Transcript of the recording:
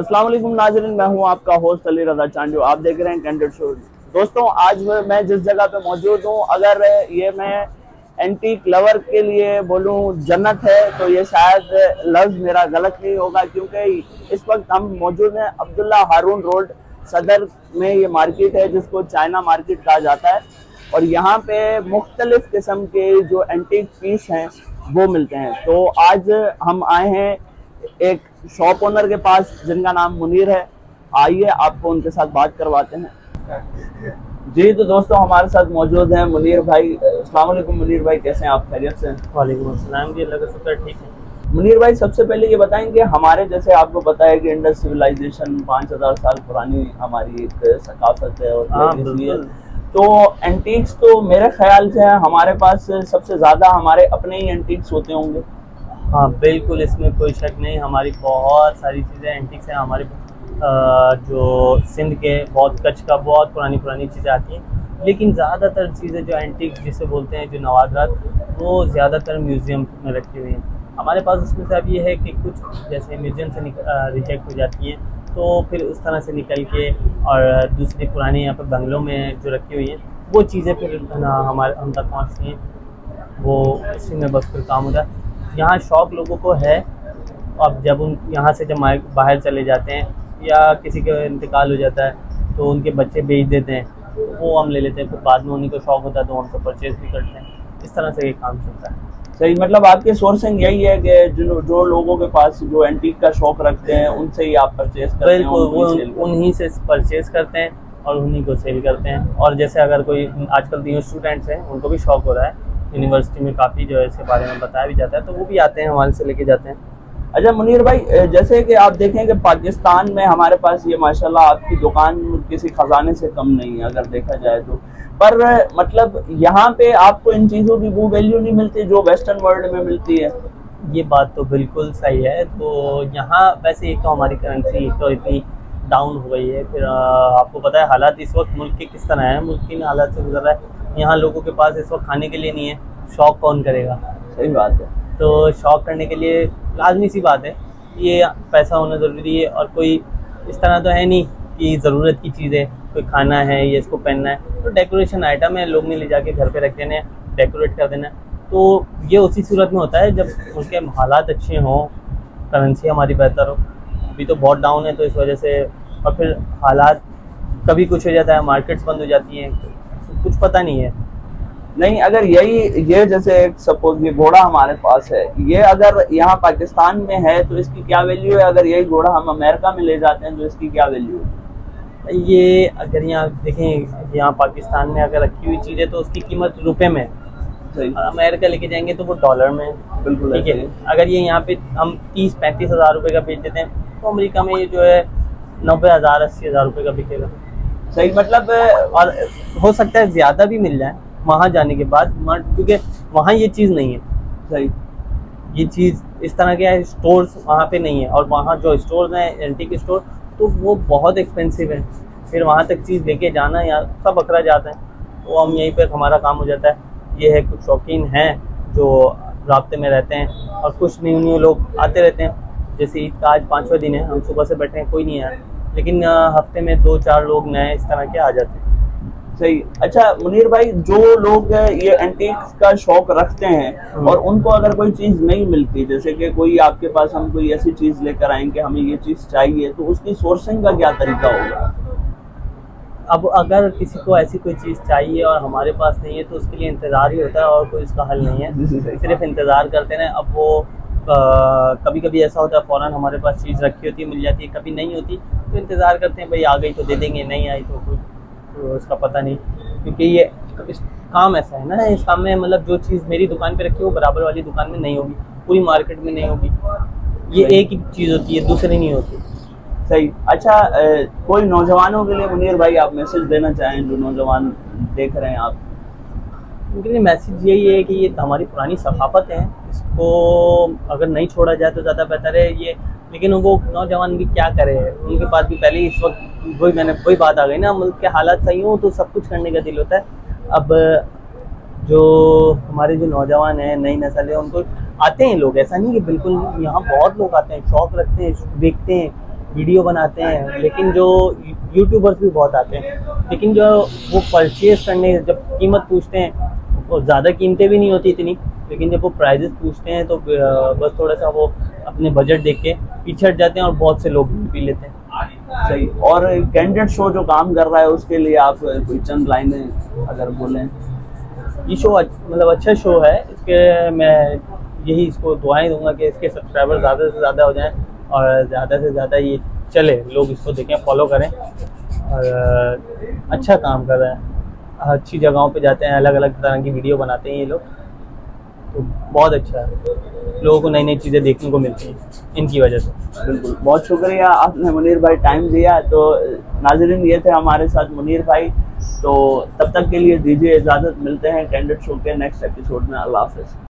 अस्सलाम वालेकुम नाज़रीन, मैं हूं आपका होस्ट अली रज़ा चांडियो। आप देख रहे हैं कैंडिड शो। दोस्तों, आज मैं जिस जगह पे मौजूद हूं, अगर ये मैं एंटीक लवर के लिए बोलूं जन्नत है तो ये शायद लफ्ज़ मेरा गलत नहीं होगा, क्योंकि इस वक्त हम मौजूद हैं अब्दुल्ला हारून रोड सदर में। ये मार्केट है जिसको चाइना मार्केट कहा जाता है, और यहाँ पे मुख्तलिफ किस्म के जो एंटीक पीस हैं वो मिलते हैं। तो आज हम आए हैं एक शॉप ओनर के पास जिनका नाम मुनीर है। आइए आपको उनके साथ बात करवाते हैं। जी, तो दोस्तों हमारे साथ मौजूद हैं मुनीर भाई। अस्सलाम वालेकुम मुनीर भाई, कैसे हैं आप? खैरियत से? वालेकुम अस्सलाम जी, अल्लाह का शुक्र, ठीक है। मुनीर भाई, सबसे पहले ये बताएंगे, हमारे जैसे आपको पता है कि इंडस सिविलाइजेशन 5000 साल पुरानी हमारी एक सकाफत है और है। तो एंटीक्स तो मेरे ख्याल से हमारे पास सबसे ज़्यादा हमारे अपने ही एंटीक्स होते होंगे। हाँ बिल्कुल, इसमें कोई शक नहीं। हमारी बहुत सारी चीज़ें एंटीक्स हैं। हमारे जो सिंध के बहुत कच्छ का बहुत पुरानी चीज़ें आती हैं, लेकिन ज़्यादातर चीज़ें जो एंटीक्स जिसे बोलते हैं, जो नवादरात, वो ज़्यादातर म्यूज़ियम में रखी हुई हैं हमारे पास। उसमें से अब ये है कि कुछ जैसे म्यूज़ियम से रिजेक्ट हो जाती हैं, तो फिर उस तरह से निकल के और दूसरी पुरानी यहाँ पर बंगलों में जो रखी हुई हैं वो चीज़ें फिर हमारे हम तक पहुँचती हैं। वो इसी में बस फिर काम होता है। यहाँ शौक लोगों को है, अब जब उन यहाँ से जब बाहर चले जाते हैं या किसी का इंतकाल हो जाता है तो उनके बच्चे बेच देते हैं, तो वो हम ले लेते हैं। फिर बाद में उन्हीं को शौक होता है तो हमसे परचेज भी करते हैं। इस तरह से ये काम चलता है। सही, मतलब आपकी सोर्सिंग यही है कि जो लोगों के पास जो एंटीक का शौक रखते हैं उनसे ही आप परचेज करते हैं? बिल्कुल, वो उन्हीं से परचेज करते हैं और उन्हीं को सेल करते हैं। और जैसे अगर कोई आजकल जो स्टूडेंट्स हैं उनको भी शौक हो रहा है, यूनिवर्सिटी में काफ़ी जो है इसके बारे में बताया भी जाता है, तो वो भी आते हैं हमारे से लेके जाते हैं। अच्छा मुनीर भाई, जैसे कि आप देखें कि पाकिस्तान में हमारे पास ये माशाल्लाह आपकी दुकान किसी खजाने से कम नहीं है अगर देखा जाए तो, पर मतलब यहाँ पे आपको इन चीज़ों की वो वैल्यू नहीं मिलती जो वेस्टर्न वर्ल्ड में मिलती है। ये बात तो बिल्कुल सही है। तो यहाँ वैसे एक तो हमारी करेंसी एक तो इतनी डाउन हो गई है, फिर आपको पता है हालात इस वक्त मुल्क के किस तरह है, मुल्क की हालात से गुजर रहा है। यहाँ लोगों के पास इस वक्त खाने के लिए नहीं है, शौक कौन करेगा? सही बात है। तो शौक करने के लिए लाजमी सी बात है, ये पैसा होना ज़रूरी है। और कोई इस तरह तो है नहीं कि ज़रूरत की चीज़ें कोई खाना है या इसको पहनना है, तो डेकोरेशन आइटम है, लोग ने ले जाके घर पे रख देना है, डेकोरेट कर देना है। तो ये उसी सूरत में होता है जब उनके हालात अच्छे हों, करेंसी हमारी बेहतर हो। अभी तो बहुत डाउन है तो इस वजह से, और फिर हालात कभी कुछ हो जाता है, मार्केट्स बंद हो जाती हैं, तो कुछ पता नहीं है। नहीं, अगर ये जैसे सपोज ये घोड़ा हमारे पास है, ये अगर यहाँ पाकिस्तान में है तो इसकी क्या वैल्यू है? अगर यही घोड़ा हम अमेरिका में ले जाते हैं तो इसकी क्या वैल्यू है? ये अगर यहाँ देखें, यहाँ पाकिस्तान में अगर रखी हुई चीज़ है तो उसकी कीमत रुपए में, अमेरिका लेके जाएंगे तो वो डॉलर में। बिल्कुल ठीक है। अगर ये यहाँ पे हम 30-35 हज़ार रुपये का बेच देते हैं तो अमेरिका में ये जो है 90,000 80,000 रुपये का बिकेगा। सही, मतलब और हो सकता है ज़्यादा भी मिल जाए वहाँ जाने के बाद, क्योंकि वहाँ ये चीज़ नहीं है। सही, ये चीज़ इस तरह के है, स्टोर्स वहाँ पे नहीं है, और वहाँ जो स्टोर्स हैं एंटीक स्टोर, तो वो बहुत एक्सपेंसिव है। फिर वहाँ तक चीज़ लेके जाना यार सब अखरा जाता है, तो हम यहीं पर हमारा काम हो जाता है। ये है, कुछ शौकीन हैं जो राब्ते में रहते हैं, और कुछ न्यू लोग आते रहते हैं। जैसे ईद का आज 5वां दिन है, हम सुबह से बैठे हैं, कोई नहीं आया, लेकिन हफ्ते में 2-4 लोग नए इस तरह के आ जाते हैं। सही। अच्छा मुनीर भाई, जो लोग ये एंटीक्स का शौक रखते हैं और उनको अगर कोई चीज़ नहीं मिलती, जैसे कि कोई आपके पास हम कोई ऐसी चीज़ लेकर आएंगे, हमें ये चीज़ चाहिए, तो उसकी सोर्सिंग का क्या तरीका होगा? अब अगर किसी को ऐसी कोई चीज़ चाहिए और हमारे पास नहीं है तो उसके लिए इंतज़ार ही होता है, और कोई इसका हल नहीं है। सिर्फ इंतज़ार करते हैं। अब वो कभी कभी ऐसा होता है फ़ौरन हमारे पास चीज़ रखी होती है, मिल जाती है, कभी नहीं होती तो इंतज़ार करते हैं, भाई आ गई तो दे देंगे, नहीं आई तो कुछ तो उसका पता नहीं। क्योंकि ये काम ऐसा है ना, इस काम में मतलब जो चीज़ मेरी दुकान पे रखी है वो बराबर वाली दुकान में नहीं होगी, पूरी मार्केट में नहीं होगी। ये एक ही चीज़ होती है, दूसरी नहीं होती। सही। अच्छा, कोई नौजवानों के लिए मुनीर भाई आप मैसेज देना चाहें, जो नौजवान देख रहे हैं आप? उनके लिए मैसेज यही है कि ये हमारी पुरानी सकाफत है, इसको अगर नहीं छोड़ा जाए तो ज़्यादा बेहतर है ये। लेकिन वो नौजवान भी क्या करे, उनके पास भी पहले इस वक्त वही बात आ गई ना, मुल्क के हालात सही हो तो सब कुछ करने का दिल होता है। अब जो हमारे जो नौजवान हैं, नई नस्ल है, उनको आते हैं लोग, ऐसा नहीं कि बिल्कुल, यहाँ बहुत लोग आते हैं, शौक रखते हैं, देखते हैं, वीडियो बनाते हैं, लेकिन जो यूट्यूबर्स भी बहुत आते हैं, लेकिन जो वो परचेज करने जब कीमत पूछते हैं, वो ज़्यादा कीमतें भी नहीं होती इतनी, लेकिन जब वो प्राइजेस पूछते हैं तो बस थोड़ा सा वो अपने बजट देख के पीछे हट जाते हैं और बहुत से लोग पी लेते हैं। सही। और कैंडिडेट शो जो काम कर रहा है उसके लिए आप कोई चंद लाइनें अगर बोलें? ये शो मतलब अच्छा शो है, इसके मैं यही इसको दुआएं दूंगा कि इसके सब्सक्राइबर ज़्यादा से ज़्यादा हो जाएं और ज़्यादा से ज़्यादा ये चले, लोग इसको देखें, फॉलो करें। और अच्छा काम कर रहे हैं, अच्छी जगहों पे जाते हैं, अलग अलग तरह की वीडियो बनाते हैं ये लोग, तो बहुत अच्छा है, लोगों को नई नई चीज़ें देखने को मिलती हैं इनकी वजह से। बिल्कुल, बहुत शुक्रिया आपने मुनीर भाई टाइम दिया। तो नाज़रीन, ये थे हमारे साथ मुनीर भाई। तो तब तक के लिए दीजिए इजाज़त, मिलते हैं कैंडिडेट शो के नेक्स्ट एपिसोड में। अल्लाह हाफ़िज़।